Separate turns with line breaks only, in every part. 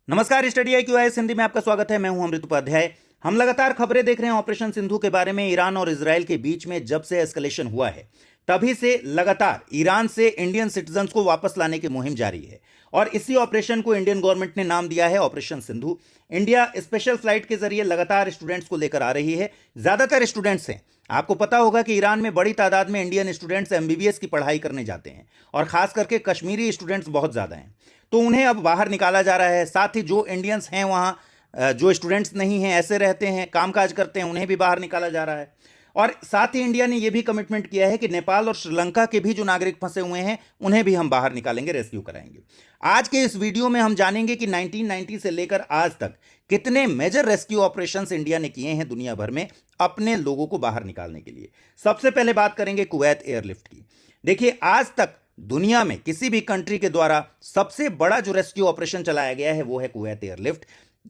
नमस्कार, study I Q I Hindi में आपका स्वागत है। मैं हूं अमृत उपाध्याय। हम लगातार खबरें देख रहे हैं ऑपरेशन सिंधु के बारे में। ईरान और इजराइल के बीच में जब से एस्केलेशन हुआ है तभी से लगातार ईरान से इंडियन सिटीजन्स को वापस लाने की मुहिम जारी है और इसी ऑपरेशन को इंडियन गवर्नमेंट ने नाम दिया है operation Sindhu. India special flight के जरिए लगातार स्टूडेंट्स को लेकर आ रही है। ज्यादातर स्टूडेंट्स हैं, आपको पता होगा कि ईरान में बड़ी तादाद में इंडियन स्टूडेंट्स एमबीबीएस की पढ़ाई करने जाते हैं और खास करके कश्मीरी स्टूडेंट्स बहुत ज़्यादा हैं, तो उन्हें अब बाहर निकाला जा रहा है। साथ ही जो इंडियंस हैं वहाँ जो स्टूडेंट्स नहीं हैं, ऐसे रहते हैं, कामकाज करते हैं, उन्हें भी बाहर निकाला जा रहा है। और साथ ही इंडिया ने यह भी कमिटमेंट किया है कि नेपाल और श्रीलंका के भी जो नागरिक फंसे हुए हैं उन्हें भी हम बाहर निकालेंगे, रेस्क्यू कराएंगे। आज के इस वीडियो में हम जानेंगे कि 1990 से लेकर आज तक कितने मेजर रेस्क्यू ऑपरेशंस इंडिया ने किए हैं दुनिया भर में अपने लोगों को बाहर निकालने के लिए। सबसे पहले बात करेंगे कुवैत एयरलिफ्ट की। देखिए, आज तक दुनिया में किसी भी कंट्री के द्वारा सबसे बड़ा जो रेस्क्यू ऑपरेशन चलाया गया है वो है कुवैत एयरलिफ्ट।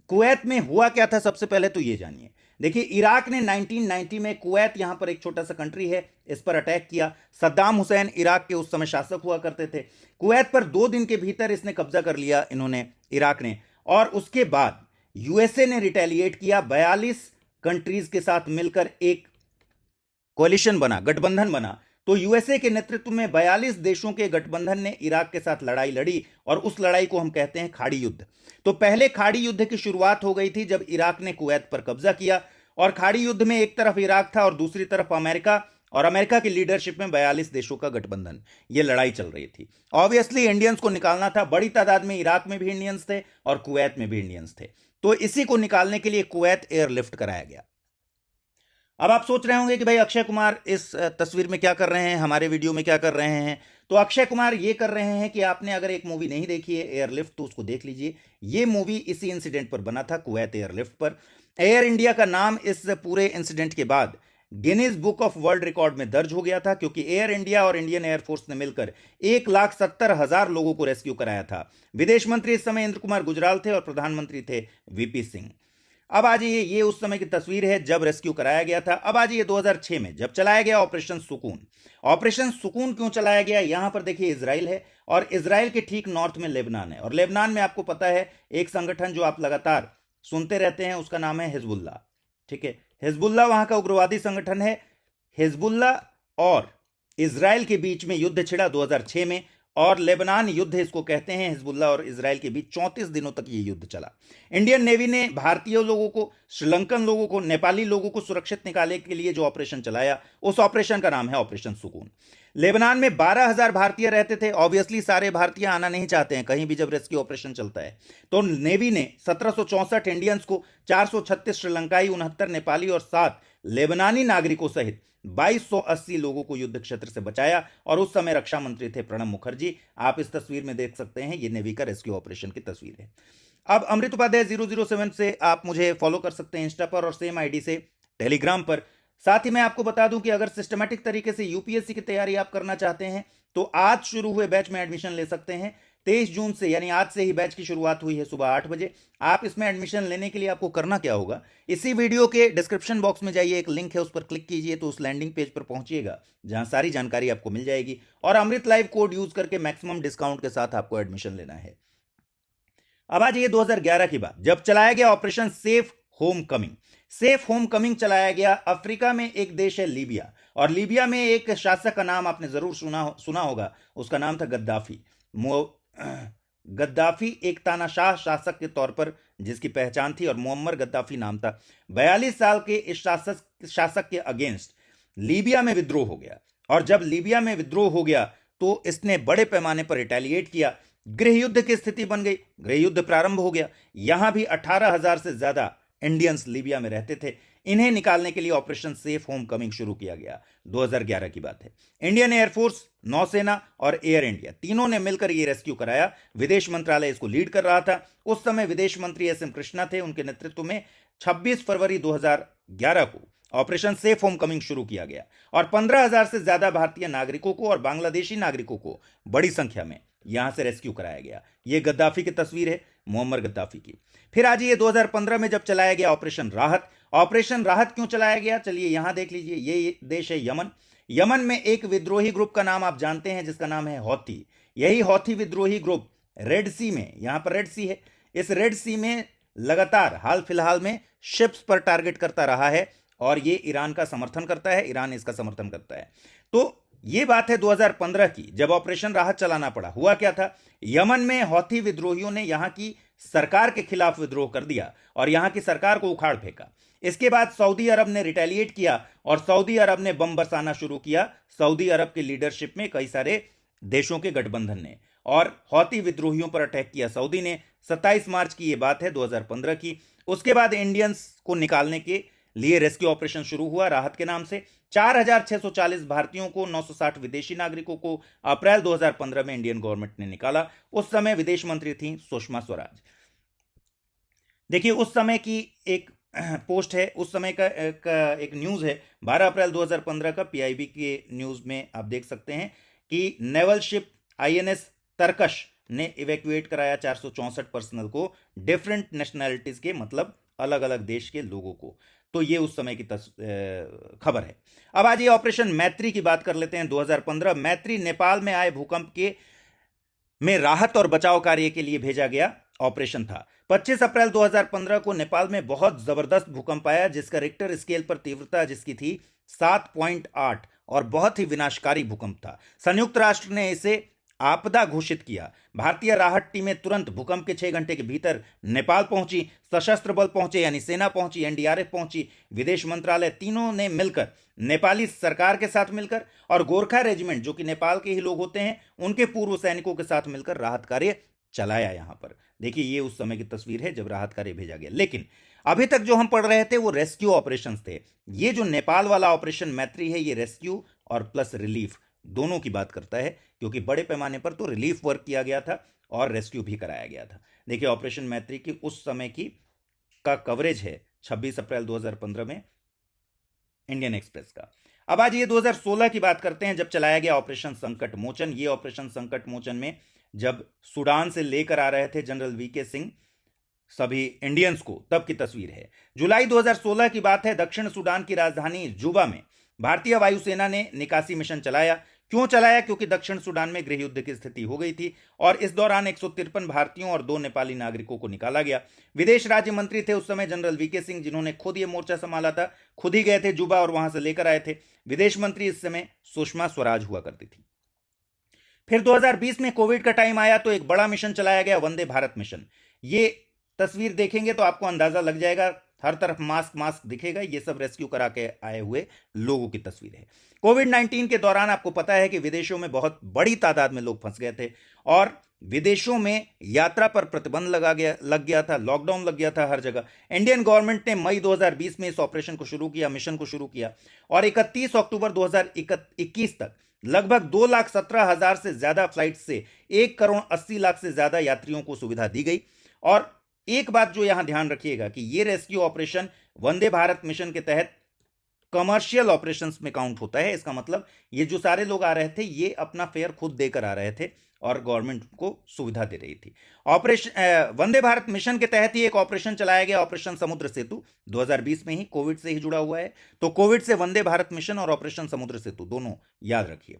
कुवैत में हुआ क्या था, सबसे पहले तो ये जानिए। देखिए, इराक ने 1990 में कुवैत, यहां पर एक छोटा सा कंट्री है, इस पर अटैक किया। सद्दाम हुसैन इराक के उस समय शासक हुआ करते थे। कुवैत पर 2 दिन के भीतर इसने कब्जा कर लिया, इन्होंने, इराक ने। और उसके बाद यूएसए ने रिटेलिएट किया। 42 कंट्रीज के साथ मिलकर एक कोलिशन बना, गठबंधन बना। तो यूएसए के नेतृत्व में 42 देशों के गठबंधन ने इराक के साथ लड़ाई लड़ी और उस लड़ाई को हम कहते हैं खाड़ी युद्ध। तो पहले खाड़ी युद्ध की शुरुआत हो गई थी जब इराक ने कुवैत पर कब्जा किया और खाड़ी युद्ध में एक तरफ इराक था और दूसरी तरफ अमेरिका, और अमेरिका की लीडरशिप में 42 देशों का गठबंधन, ये लड़ाई चल रही थी। ऑब्वियसली इंडियंस को निकालना था। बड़ी तादाद में इराक में भी इंडियंस थे और कुवैत में भी इंडियंस थे, तो इसी को निकालने के लिए कुवैत एयरलिफ्ट कराया गया। अब आप सोच रहे होंगे कि भाई अक्षय कुमार इस तस्वीर में क्या कर रहे हैं, हमारे वीडियो में क्या कर रहे हैं। तो अक्षय कुमार ये कर रहे हैं कि आपने अगर एक मूवी नहीं देखी है एयरलिफ्ट तो उसको देख लीजिए। ये मूवी इसी इंसिडेंट पर बना था, कुवैत एयरलिफ्ट पर। एयर इंडिया का नाम इस पूरे इंसिडेंट के बाद Guinness book of world record में दर्ज हो गया था, क्योंकि एयर इंडिया और इंडियन एयरफोर्स ने मिलकर 1,70,000 लोगों को रेस्क्यू कराया था। विदेश मंत्री इस समय इंद्र कुमार गुजराल थे और प्रधानमंत्री थे वीपी सिंह। अब आ जाइए, ये उस समय की तस्वीर है जब रेस्क्यू कराया गया था। अब आ जाइए 2006 में जब चलाया गया ऑपरेशन सुकून। ऑपरेशन सुकून क्यों चलाया गया, यहां पर देखिए इजराइल है और इजराइल के ठीक नॉर्थ में लेबनान है। और लेबनान में आपको पता है एक संगठन जो आप लगातार सुनते रहते हैं, उसका नाम है हिजबुल्ला। ठीक है, हिजबुल्ला वहां का उग्रवादी संगठन है। हिजबुल्ला और इजराइल के बीच में युद्ध छिड़ा 2006 में, और लेबनान युद्ध इसको कहते हैं। हिजबुल्ला और इजराइल के बीच 34 दिनों तक ये युद्ध चला। इंडियन नेवी ने भारतीय लोगों को, श्रीलंकन लोगों को, नेपाली लोगों को सुरक्षित निकालने के लिए जो ऑपरेशन चलाया, उस ऑपरेशन का नाम है ऑपरेशन सुकून। लेबनान में 12,000 भारतीय रहते थे। ऑब्वियसली सारे भारतीय आना नहीं चाहते हैं कहीं भी जब रेस्क्यू ऑपरेशन चलता है। तो नेवी ने 1764 इंडियंस को, 436 श्रीलंकाई, 69 नेपाली और 7 लेबनानी नागरिकों सहित 2280 लोगों को युद्ध क्षेत्र से बचाया। और उस समय रक्षा मंत्री थे प्रणब मुखर्जी। आप इस तस्वीर में देख सकते हैं, ये नेवी का रेस्क्यू ऑपरेशन की तस्वीर है। अब अमृत उपाध्याय 007 से आप मुझे फॉलो कर सकते हैं इंस्टा पर, और सेम आईडी से टेलीग्राम पर। साथ ही मैं आपको बता दूं कि अगर सिस्टमैटिक तरीके से यूपीएससी की तैयारी आप करना चाहते हैं तो आज शुरू हुए बैच में एडमिशन ले सकते हैं। 23 जून से, यानी आज से ही बैच की शुरुआत हुई है सुबह 8 बजे। आप इसमें एडमिशन लेने के लिए आपको करना क्या होगा, इसी वीडियो के डिस्क्रिप्शन बॉक्स में जाइए, एक लिंक है, उस पर क्लिक कीजिए तो उस लैंडिंग पेज पर पहुंचिएगा जहां सारी जानकारी आपको मिल जाएगी। और अमृत लाइव कोड यूज करके मैक्सिमम डिस्काउंट के साथ आपको एडमिशन लेना है। अब आ जाइए 2011 की बात, जब चलाया गया operation safe home coming. Safe home coming चलाया गया। अफ्रीका में एक देश है लीबिया, और लीबिया में एक शासक का नाम आपने जरूर सुना होगा, उसका नाम था गद्दाफी। गद्दाफी एक तानाशाह शासक के तौर पर जिसकी पहचान थी, और मुअम्मर गद्दाफी नाम था। 42 साल के इस शासक के अगेंस्ट लीबिया में विद्रोह हो गया। और जब लीबिया में विद्रोह हो गया तो इसने बड़े पैमाने पर रिटेलिएट किया। गृह युद्ध की स्थिति बन गई, गृह युद्ध प्रारंभ हो गया। यहां भी 18,000 से ज्यादा इंडियंस लीबिया में रहते थे। इन्हें निकालने के लिए ऑपरेशन सेफ होम कमिंग शुरू किया गया। 2011 की बात है। इंडियन एयरफोर्स, नौसेना और एयर इंडिया तीनों ने मिलकर यह रेस्क्यू कराया। विदेश मंत्रालय इसको लीड कर रहा था। उस समय विदेश मंत्री एस एम कृष्णा थे, उनके नेतृत्व में 26 फरवरी 2011 को ऑपरेशन सेफ होम कमिंग शुरू किया गया। और 15,000 से ज्यादा भारतीय नागरिकों को और बांग्लादेशी नागरिकों को बड़ी संख्या में यहां से रेस्क्यू कराया गया। यह गद्दाफी की तस्वीर है, मुअम्मर गद्दाफी की। फिर आज ये 2015 में जब चलाया गया ऑपरेशन राहत। ऑपरेशन राहत क्यों चलाया गया, चलिए यहां देख लीजिए। ये देश है यमन। यमन में एक विद्रोही ग्रुप का नाम आप जानते हैं जिसका नाम है हौथी। यही हौथी विद्रोही ग्रुप रेड सी में, यहां पर रेड सी है, इस रेड सी में लगातार हाल फिलहाल में शिप्स पर टारगेट करता रहा है और ये ईरान का समर्थन करता है, ईरान इसका समर्थन करता है। तो ये बात है 2015 की, जब ऑपरेशन राहत चलाना पड़ा। हुआ क्या था, यमन में हौथी विद्रोहियों ने यहां की सरकार के खिलाफ विद्रोह कर दिया और यहां की सरकार को उखाड़ फेंका। इसके बाद सऊदी अरब ने रिटेलिएट किया और सऊदी अरब ने बम बरसाना शुरू किया, सऊदी अरब की लीडरशिप में कई सारे देशों के गठबंधन ने, और हौथी विद्रोहियों पर अटैक किया सऊदी ने। 27 मार्च की यह बात है 2015 की। उसके बाद इंडियंस को निकालने के लिए रेस्क्यू ऑपरेशन शुरू हुआ राहत के नाम से। 4640 भारतीयों को, 960 विदेशी नागरिकों को अप्रैल 2015 में इंडियन गवर्नमेंट ने निकाला। उस समय विदेश मंत्री थी सुषमा स्वराज। देखिए उस समय की एक पोस्ट है, उस समय का एक न्यूज है 12 अप्रैल 2015 का, पीआईबी के न्यूज में आप देख सकते हैं कि नेवल शिप आईएनएस तरकश ने इवैक्यूएट कराया 464 पर्सनल को, डिफरेंट नेशनैलिटीज के, मतलब अलग अलग देश के लोगों को। तो ये उस समय की खबर है। अब आज ये ऑपरेशन मैत्री की बात कर लेते हैं। 2015 मैत्री नेपाल में आए भूकंप में राहत और बचाव कार्य के लिए भेजा गया ऑपरेशन था। 25 अप्रैल 2015 को नेपाल में बहुत जबरदस्त भूकंप आया, जिसका रिक्टर स्केल पर तीव्रता जिसकी थी 7.8 और बहुत ही विनाशकारी भूकंप था। संयुक्त राष्ट्र ने इसे आपदा घोषित किया। भारतीय राहत टीमें तुरंत भूकंप के 6 घंटे के भीतर नेपाल पहुंची, सशस्त्र बल पहुंचे यानी सेना पहुंची, एनडीआरएफ पहुंची, विदेश मंत्रालय, तीनों ने मिलकर, नेपाली सरकार के साथ मिलकर और गोरखा रेजिमेंट जो कि नेपाल के ही लोग होते हैं उनके पूर्व सैनिकों के साथ मिलकर राहत कार्य चलाया। यहां पर देखिए ये उस समय की तस्वीर है जब राहत कार्य भेजा गया। लेकिन अभी तक जो हम पढ़ रहे थे वो रेस्क्यू ऑपरेशन थे। ये जो नेपाल वाला ऑपरेशन मैत्री है ये रेस्क्यू और प्लस रिलीफ दोनों की बात करता है, क्योंकि बड़े पैमाने पर तो रिलीफ वर्क किया गया था और रेस्क्यू भी कराया गया था। देखिए ऑपरेशन मैत्री की उस समय की का कवरेज है 26 अप्रैल 2015 में इंडियन एक्सप्रेस का। अब आज ये 2016 की बात करते हैं जब चलाया गया ऑपरेशन संकट मोचन। ये ऑपरेशन संकट मोचन में जब सूडान से लेकर आ रहे थे जनरल वीके सिंह सभी इंडियंस को, तब की तस्वीर है। जुलाई 2016 की बात है। दक्षिण सूडान की राजधानी जुबा में भारतीय वायुसेना ने निकासी मिशन चलाया। क्यों चलाया? क्योंकि दक्षिण सूडान में गृह युद्ध की स्थिति हो गई थी और इस दौरान 153 भारतीयों और 2 नेपाली नागरिकों को निकाला गया। विदेश राज्य मंत्री थे उस समय जनरल वीके सिंह, जिन्होंने खुद ये मोर्चा संभाला था, खुद ही गए थे जुबा और वहां से लेकर आए थे। विदेश मंत्री इस समय सुषमा स्वराज हुआ करती थी। फिर 2020 में कोविड का टाइम आया तो एक बड़ा मिशन चलाया गया, वंदे भारत मिशन। ये तस्वीर देखेंगे तो आपको अंदाजा लग जाएगा, हर तरफ मास्क दिखेगा, ये सब रेस्क्यू करा के आए हुए लोगों की तस्वीर है। कोविड-19 के दौरान आपको पता है कि विदेशों में बहुत बड़ी तादाद में लोग फंस गए थे और विदेशों में यात्रा पर प्रतिबंध लग गया था, लॉकडाउन लग गया था हर जगह। इंडियन गवर्नमेंट ने मई 2020 में इस ऑपरेशन को शुरू किया, मिशन को शुरू किया और 31 अक्टूबर 2021 तक लगभग 2,17,000 से ज्यादा फ्लाइट से 1,80,00,000 से ज्यादा यात्रियों को सुविधा दी गई। और एक बात जो यहां ध्यान रखिएगा कि यह rescue operation Vande Bharat mission के तहत कमर्शियल ऑपरेशंस में काउंट होता है। इसका मतलब ये जो सारे लोग आ रहे थे ये अपना फेयर खुद देकर आ रहे थे और गवर्नमेंट को सुविधा दे रही थी। ऑपरेशन वंदे भारत मिशन के तहत ही एक ऑपरेशन चलाया गया, ऑपरेशन समुद्र सेतु, 2020 में ही, कोविड से ही जुड़ा हुआ है। तो कोविड से वंदे भारत मिशन और ऑपरेशन समुद्र सेतु दोनों याद रखिए।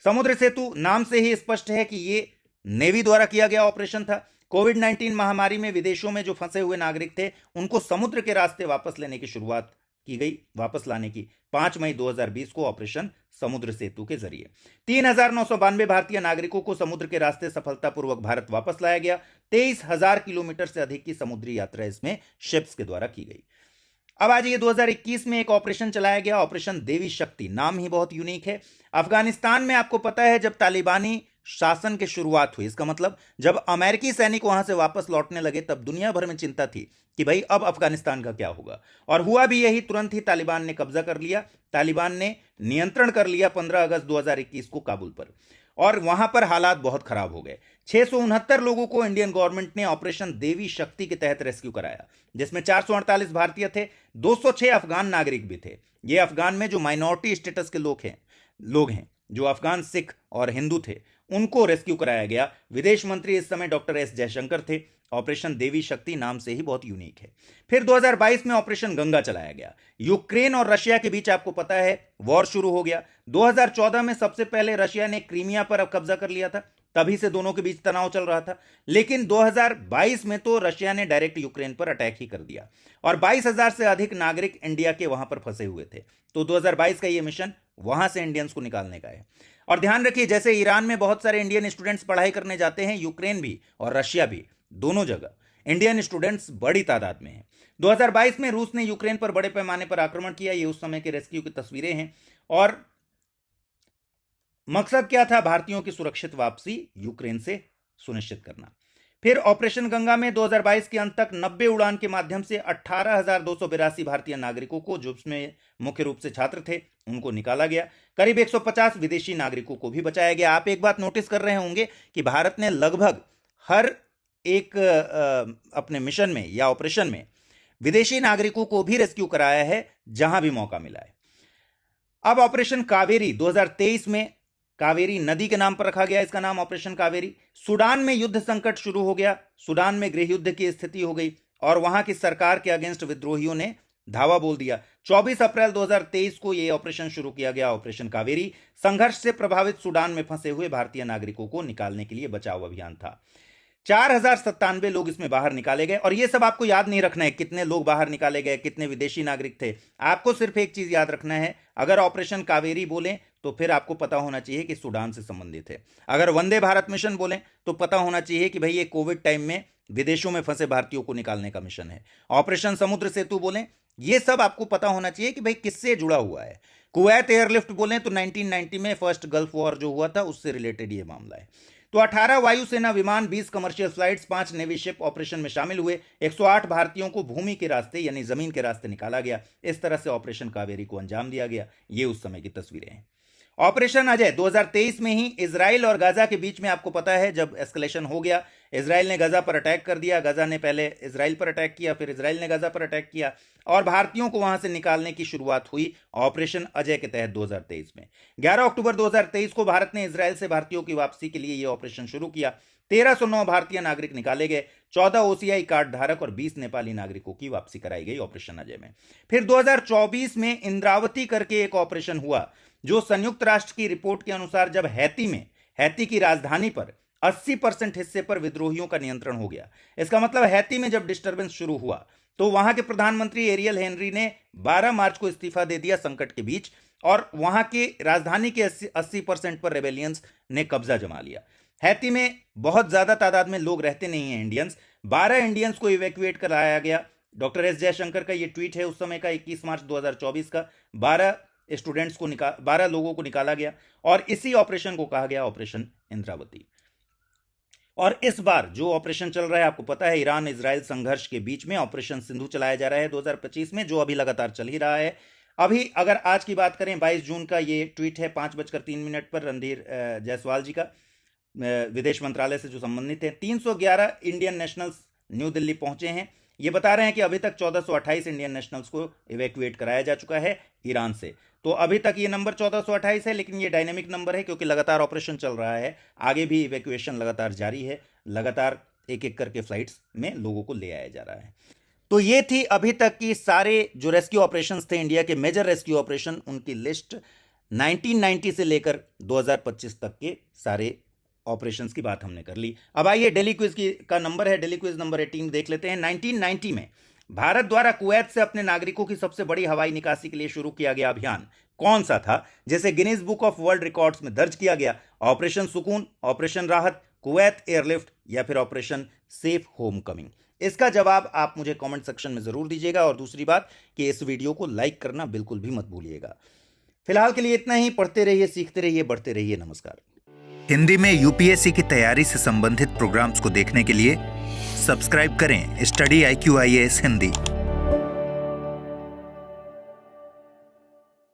समुद्र सेतु नाम से ही स्पष्ट है कि ये नेवी द्वारा किया गया ऑपरेशन था। कोविड-19 महामारी में विदेशों में जो फंसे हुए नागरिक थे उनको समुद्र के रास्ते वापस लेने की शुरुआत की गई, वापस लाने की 5 मई 2020 को ऑपरेशन समुद्र सेतु के जरिए 3,992 भारतीय नागरिकों को समुद्र के रास्ते सफलतापूर्वक भारत वापस लाया गया। 23,000 किलोमीटर से अधिक की समुद्री यात्रा इसमें शिप्स के द्वारा की गई। अब आज ये 2021 में एक ऑपरेशन चलाया गया, ऑपरेशन देवी शक्ति। नाम ही बहुत यूनिक है। अफगानिस्तान में आपको पता है जब तालिबानी शासन की शुरुआत हुई, इसका मतलब जब अमेरिकी सैनिक वहां से वापस लौटने लगे तब दुनिया भर में चिंता थी कि भाई अब अफगानिस्तान का क्या होगा, और हुआ भी यही। तुरंत ही तालिबान ने कब्जा कर लिया, तालिबान ने नियंत्रण कर लिया 15 अगस्त 2021 को काबुल पर, और वहां पर हालात बहुत खराब हो गए। 669 लोगों को इंडियन गवर्नमेंट ने ऑपरेशन देवी शक्ति के तहत रेस्क्यू कराया, जिसमें 448 भारतीय थे, 206 अफगान नागरिक भी थे। ये अफगान में जो माइनॉरिटी स्टेटस के लोग हैं, जो अफगान सिख और हिंदू थे, उनको रेस्क्यू कराया गया। विदेश मंत्री इस समय डॉक्टर एस जयशंकर थे। ऑपरेशन देवी शक्ति नाम से ही बहुत यूनिक है। फिर 2022 में ऑपरेशन गंगा चलाया गया। यूक्रेन और रशिया के बीच आपको पता है वॉर शुरू हो गया। 2014 में सबसे पहले रशिया ने क्रीमिया पर कब्जा कर लिया था, तभी से दोनों के बीच तनाव चल रहा था। लेकिन 2022 में तो रशिया ने डायरेक्ट यूक्रेन पर अटैक ही कर दिया और 22,000 से अधिक नागरिक इंडिया के वहां पर फंसे हुए थे। तो 2022 का ये मिशन वहां से इंडियंस को निकालने का है। और ध्यान रखिए, जैसे ईरान में बहुत सारे इंडियन स्टूडेंट्स पढ़ाई करने जाते हैं, यूक्रेन भी और रशिया भी, दोनों जगह इंडियन स्टूडेंट्स बड़ी तादाद में हैं। 2022 में रूस ने यूक्रेन पर बड़े पैमाने पर आक्रमण किया। ये उस समय के रेस्क्यू की तस्वीरें हैं और मकसद क्या था? भारतीयों की सुरक्षित वापसी यूक्रेन से सुनिश्चित करना। फिर ऑपरेशन गंगा में 2022 के अंत तक 90 उड़ान के माध्यम से 18,282 भारतीय नागरिकों को, जो उसमें मुख्य रूप से छात्र थे, उनको निकाला गया। करीब 150 विदेशी नागरिकों को भी बचाया गया। आप एक बात नोटिस कर रहे होंगे कि भारत ने लगभग हर एक अपने मिशन में या ऑपरेशन में विदेशी नागरिकों को भी रेस्क्यू कराया है जहां भी मौका मिला है। अब ऑपरेशन कावेरी 2023 में कावेरी नदी के नाम पर रखा गया इसका नाम ऑपरेशन कावेरी। सूडान में युद्ध संकट शुरू हो गया। सूडान में गृह युद्ध की स्थिति हो गई और वहां की सरकार के अगेंस्ट विद्रोहियों ने धावा बोल दिया। 24 अप्रैल 2023 को यह ऑपरेशन शुरू किया गया, ऑपरेशन कावेरी। संघर्ष से प्रभावित सूडान में फंसे हुए भारतीय नागरिकों को निकालने के लिए बचाव अभियान था। 4,097 लोग इसमें बाहर निकाले गए। और यह सब आपको याद नहीं रखना है कितने लोग बाहर निकाले गए, कितने विदेशी नागरिक थे। आपको सिर्फ एक चीज याद रखना है, अगर ऑपरेशन कावेरी बोलें तो फिर आपको पता होना चाहिए कि सूडान से संबंधित है। अगर वंदे भारत मिशन बोलें तो पता होना चाहिए कि भाई ये कोविड टाइम में विदेशों में फंसे भारतीयों को निकालने का मिशन है। ऑपरेशन समुद्र सेतु बोलें, ये सब आपको पता होना चाहिए कि भाई किससे जुड़ा हुआ है। कुवैत एयरलिफ्ट बोलें तो 1990 में फर्स्ट गल्फ वॉर जो हुआ था उससे रिलेटेड ये मामला है। तो 18 वायुसेना विमान, 20 commercial flights, 5 navy ship operation में शामिल हुए। 108 भारतीयों को भूमि के रास्ते यानी जमीन के रास्ते निकाला गया। इस तरह से ऑपरेशन कावेरी को अंजाम दिया गया। ये उस समय की तस्वीरें हैं। ऑपरेशन अजय 2023 में ही इजराइल और गाजा के बीच में, आपको पता है जब एस्केलेशन हो गया, इजराइल ने गाजा पर अटैक कर दिया, गाजा ने पहले इजराइल पर अटैक किया, फिर इजराइल ने गाजा पर अटैक किया और भारतीयों को वहां से निकालने की शुरुआत हुई ऑपरेशन अजय के तहत 2023 में। 11 अक्टूबर 2023 को भारत ने इजराइल से भारतीयों की वापसी के लिए यह ऑपरेशन शुरू किया। 1309 भारतीय नागरिक निकाले गए, 14 ओसीआई कार्ड धारक और 20 नेपाली नागरिकों की वापसी कराई गई ऑपरेशन अजय में। फिर 2024 में इंद्रावती करके एक ऑपरेशन हुआ, जो संयुक्त राष्ट्र की रिपोर्ट के अनुसार जब हैती की राजधानी पर 80% हिस्से पर विद्रोहियों का नियंत्रण हो गया। इसका मतलब हैती में जब डिस्टर्बेंस शुरू हुआ तो वहां के प्रधानमंत्री एरियल हेनरी ने 12 मार्च को इस्तीफा दे दिया संकट के बीच और वहां के राजधानी के 80% पर रेबेलियंस ने कब्जा जमा लिया। हैती में बहुत ज्यादा तादाद में लोग रहते नहीं हैं इंडियंस। 12 इंडियंस को इवैक्यूएट कराया गया। डॉक्टर एस जयशंकर का ये ट्वीट है उस समय का, 21 मार्च 2024 का। 12 लोगों को निकाला गया और इसी ऑपरेशन को कहा गया ऑपरेशन इंद्रावती। और इस बार जो ऑपरेशन चल रहा है, आपको पता है ईरान इजराइल संघर्ष के बीच में ऑपरेशन सिंधु चलाया जा रहा है 2025 में, जो अभी लगातार चल ही रहा है। अभी अगर आज की बात करें, 22 जून का ये ट्वीट है 5:03 पर रणधीर जायसवाल जी का, विदेश मंत्रालय से जो संबंधित है। 311 इंडियन नेशनल्स न्यू दिल्ली पहुंचे हैं। ये बता रहे हैं कि अभी तक 1428 इंडियन नेशनल्स को इवैक्यूएट कराया जा चुका है ईरान से। तो अभी तक ये नंबर 1428 है, लेकिन ये डायनेमिक नंबर है क्योंकि लगातार ऑपरेशन चल रहा है। आगे भी इवैक्यूएशन लगातार जारी है, लगातार एक एक करके फ्लाइट्स में लोगों को ले आया जा रहा है। तो ये थी अभी तक की सारे जो रेस्क्यू ऑपरेशंस थे इंडिया के, मेजर रेस्क्यू ऑपरेशन, उनकी लिस्ट 1990 से लेकर 2025 तक के सारे ऑपरेशंस की बात हमने कर ली। अब आइए डेली क्विज का नंबर है, डेली क्विज नंबर 18 देख लेते हैं। 1990 में भारत द्वारा कुवैत से अपने नागरिकों की सबसे बड़ी हवाई निकासी के लिए शुरू किया गया अभियान कौन सा था, जिसे Guinness book of world records में दर्ज किया गया? ऑपरेशन सुकून, ऑपरेशन राहत, कुवैत एयरलिफ्ट या फिर ऑपरेशन सेफ होम कमिंग? इसका जवाब आप मुझे कमेंट सेक्शन में जरूर दीजिएगा। और दूसरी बात कि इस वीडियो को लाइक करना बिल्कुल भी मत भूलिएगा। फिलहाल के लिए इतना ही। पढ़ते रहिए, सीखते रहिए, बढ़ते रहिए। नमस्कार।
हिंदी में यूपीएससी की तैयारी से संबंधित प्रोग्राम्स को देखने के लिए सब्सक्राइब करें स्टडी IQ IAS हिंदी।